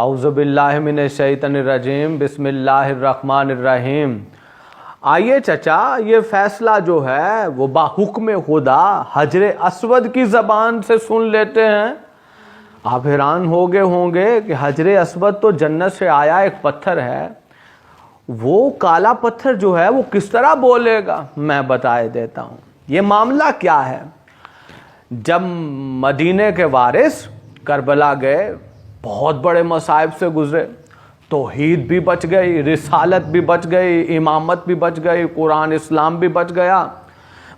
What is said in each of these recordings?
اعوذ باللہ من الشیطان الرجیم بسم اللہ الرحمن الرحیم۔ آئیے چچا، یہ فیصلہ جو ہے وہ باحکم خدا حجر اسود کی زبان سے سن لیتے ہیں۔ آپ حیران ہوگے ہوں گے کہ حجر اسود تو جنت سے آیا ایک پتھر ہے، وہ کالا پتھر جو ہے وہ کس طرح بولے گا؟ میں بتائے دیتا ہوں۔ یہ معاملہ کیا ہے؟ جب مدینے کے وارث کربلا گئے، بہت بڑے مصائب سے گزرے، توحید بھی بچ گئی، رسالت بھی بچ گئی، امامت بھی بچ گئی، قرآن اسلام بھی بچ گیا۔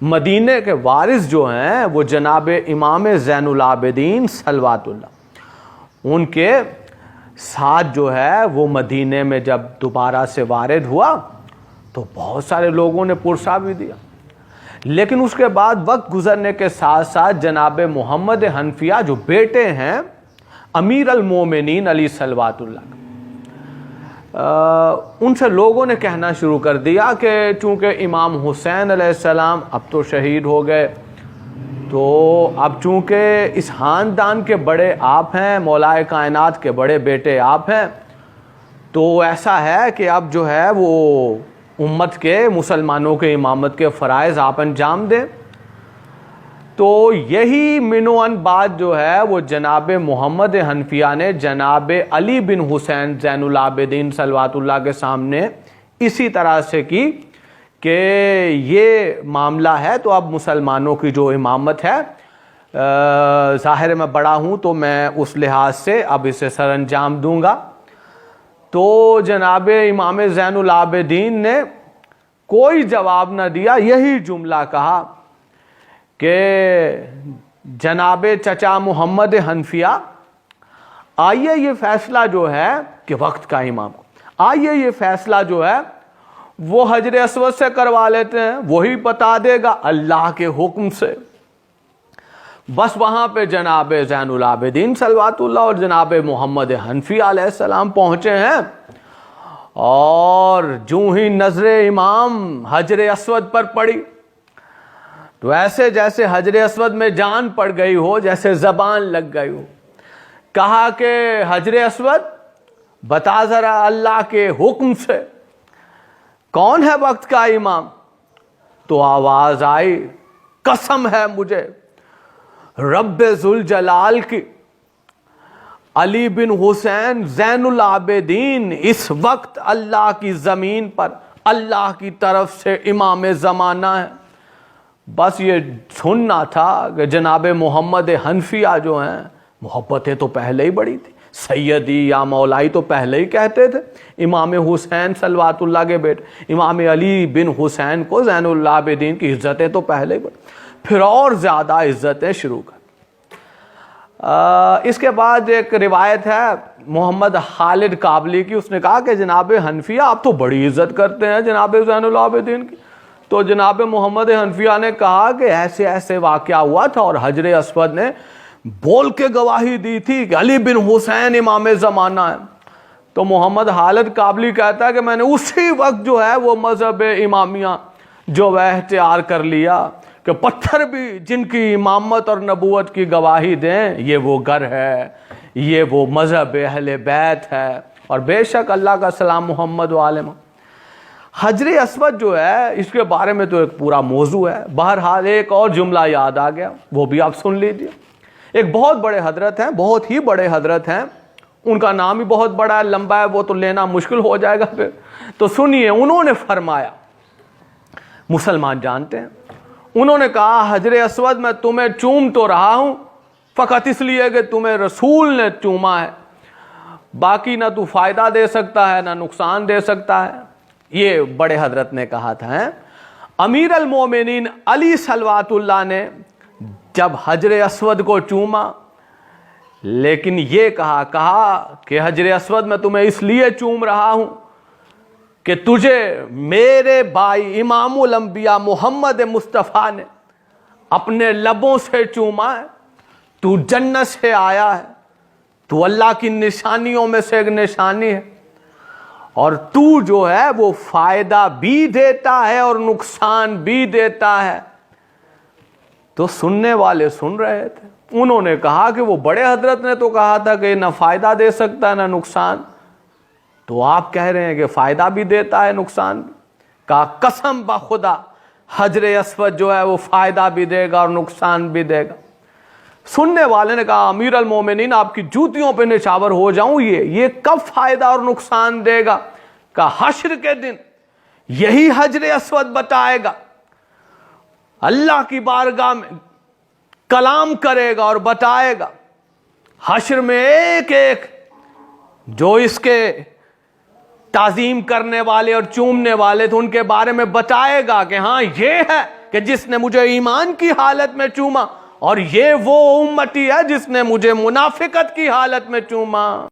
مدینے کے وارث جو ہیں وہ جناب امام زین العابدین صلوات اللہ، ان کے ساتھ جو ہے وہ مدینے میں جب دوبارہ سے وارد ہوا تو بہت سارے لوگوں نے پرسہ بھی دیا، لیکن اس کے بعد وقت گزرنے کے ساتھ ساتھ جناب محمد حنفیہ جو بیٹے ہیں امیر المومنین علی صلوات اللہ، ان سے لوگوں نے کہنا شروع کر دیا کہ چونکہ امام حسین علیہ السلام اب تو شہید ہو گئے، تو اب چونکہ اس خاندان کے بڑے آپ ہیں، مولائے کائنات کے بڑے بیٹے آپ ہیں، تو ایسا ہے کہ اب جو ہے وہ امت کے مسلمانوں کے امامت کے فرائض آپ انجام دیں۔ تو یہی منوان بات جو ہے وہ جناب محمد حنفیہ نے جناب علی بن حسین زین العابدین صلوات اللہ کے سامنے اسی طرح سے کی کہ یہ معاملہ ہے تو اب مسلمانوں کی جو امامت ہے، ظاہر میں بڑا ہوں تو میں اس لحاظ سے اب اسے سر انجام دوں گا۔ تو جناب امام زین العابدین نے کوئی جواب نہ دیا، یہی جملہ کہا کہ جناب چچا محمد حنفیہ، آئیے یہ فیصلہ جو ہے کہ وقت کا امام، آئیے یہ فیصلہ جو ہے وہ حجر اسود سے کروا لیتے ہیں، وہی بتا دے گا اللہ کے حکم سے۔ بس وہاں پہ جناب زین العابدین صلوات اللہ اور جناب محمد حنفی علیہ السلام پہنچے ہیں، اور جو ہی نظر امام حجر اسود پر پڑی تو ایسے جیسے حجر اسود میں جان پڑ گئی ہو، جیسے زبان لگ گئی ہو، کہا کہ حجر اسود بتا ذرا اللہ کے حکم سے کون ہے وقت کا امام؟ تو آواز آئی، قسم ہے مجھے رب ذوالجلال کی، علی بن حسین زین العابدین اس وقت اللہ کی زمین پر اللہ کی طرف سے امام زمانہ ہے۔ بس یہ سننا تھا کہ جناب محمد حنفیہ جو ہیں محبتیں تو پہلے ہی بڑی تھی، سیدی یا مولائی تو پہلے ہی کہتے تھے، امام حسین صلوات اللہ کے بیٹے امام علی بن حسین کو زین العابدین کی عزتیں تو پہلے ہی بڑی، پھر اور زیادہ عزتیں شروع کر۔ اس کے بعد ایک روایت ہے محمد خالد کابلی کی، اس نے کہا کہ جناب حنفیہ آپ تو بڑی عزت کرتے ہیں جناب زین العابدین کی۔ تو جناب محمد حنفیہ نے کہا کہ ایسے ایسے واقعہ ہوا تھا، اور حجر اسود نے بول کے گواہی دی تھی کہ علی بن حسین امام زمانہ ہے۔ تو محمد خالد کابلی کہتا ہے کہ میں نے اسی وقت جو ہے وہ مذہب امامیہ جو وہ اختیار کر لیا کہ پتھر بھی جن کی امامت اور نبوت کی گواہی دیں، یہ وہ گھر ہے، یہ وہ مذہب اہل بیت ہے، اور بے شک اللہ کا سلام محمد و عالم۔ حجر اسود جو ہے اس کے بارے میں تو ایک پورا موضوع ہے، بہرحال ایک اور جملہ یاد آ گیا، وہ بھی آپ سن لیجئے۔ ایک بہت بڑے حضرت ہیں، بہت ہی بڑے حضرت ہیں، ان کا نام ہی بہت بڑا ہے، لمبا ہے، وہ تو لینا مشکل ہو جائے گا پھر، تو سنیے انہوں نے فرمایا، مسلمان جانتے ہیں، انہوں نے کہا حجر اسود میں تمہیں چوم تو رہا ہوں فقط اس لیے کہ تمہیں رسول نے چوما ہے، باقی نہ تو فائدہ دے سکتا ہے نہ نقصان دے سکتا ہے۔ یہ بڑے حضرت نے کہا تھا۔ امیر المومنین علی صلوات اللہ نے جب حجر اسود کو چوما، لیکن یہ کہا کہ حجر اسود میں تمہیں اس لیے چوم رہا ہوں کہ تجھے میرے بھائی امام الانبیاء محمد مصطفیٰ نے اپنے لبوں سے چوما ہے، تو جنت سے آیا ہے، تو اللہ کی نشانیوں میں سے ایک نشانی ہے، اور تو جو ہے وہ فائدہ بھی دیتا ہے اور نقصان بھی دیتا ہے، تو سننے والے سن رہے تھے. انہوں نے کہا کہ وہ بڑے حضرت نے تو کہا تھا کہ نہ فائدہ دے سکتا نہ نقصان, تو آپ کہہ رہے ہیں کہ فائدہ بھی دیتا ہے نقصان بھی. کہا قسم بخدا حجر اسود جو ہے وہ فائدہ بھی دے گا اور نقصان بھی دے گا. سننے والے نے کہا امیر المومنین آپ کی جوتیوں پہ نچھاور ہو جاؤں, یہ کب فائدہ اور نقصان دے گا؟ کہا حشر کے دن یہی حجر اسود بتائے گا, اللہ کی بارگاہ میں کلام کرے گا اور بتائے گا. حشر میں ایک ایک جو اس کے تعظیم کرنے والے اور چومنے والے تھے ان کے بارے میں بتائے گا کہ ہاں یہ ہے کہ جس نے مجھے ایمان کی حالت میں چوما, اور یہ وہ امتی ہے جس نے مجھے منافقت کی حالت میں چوما.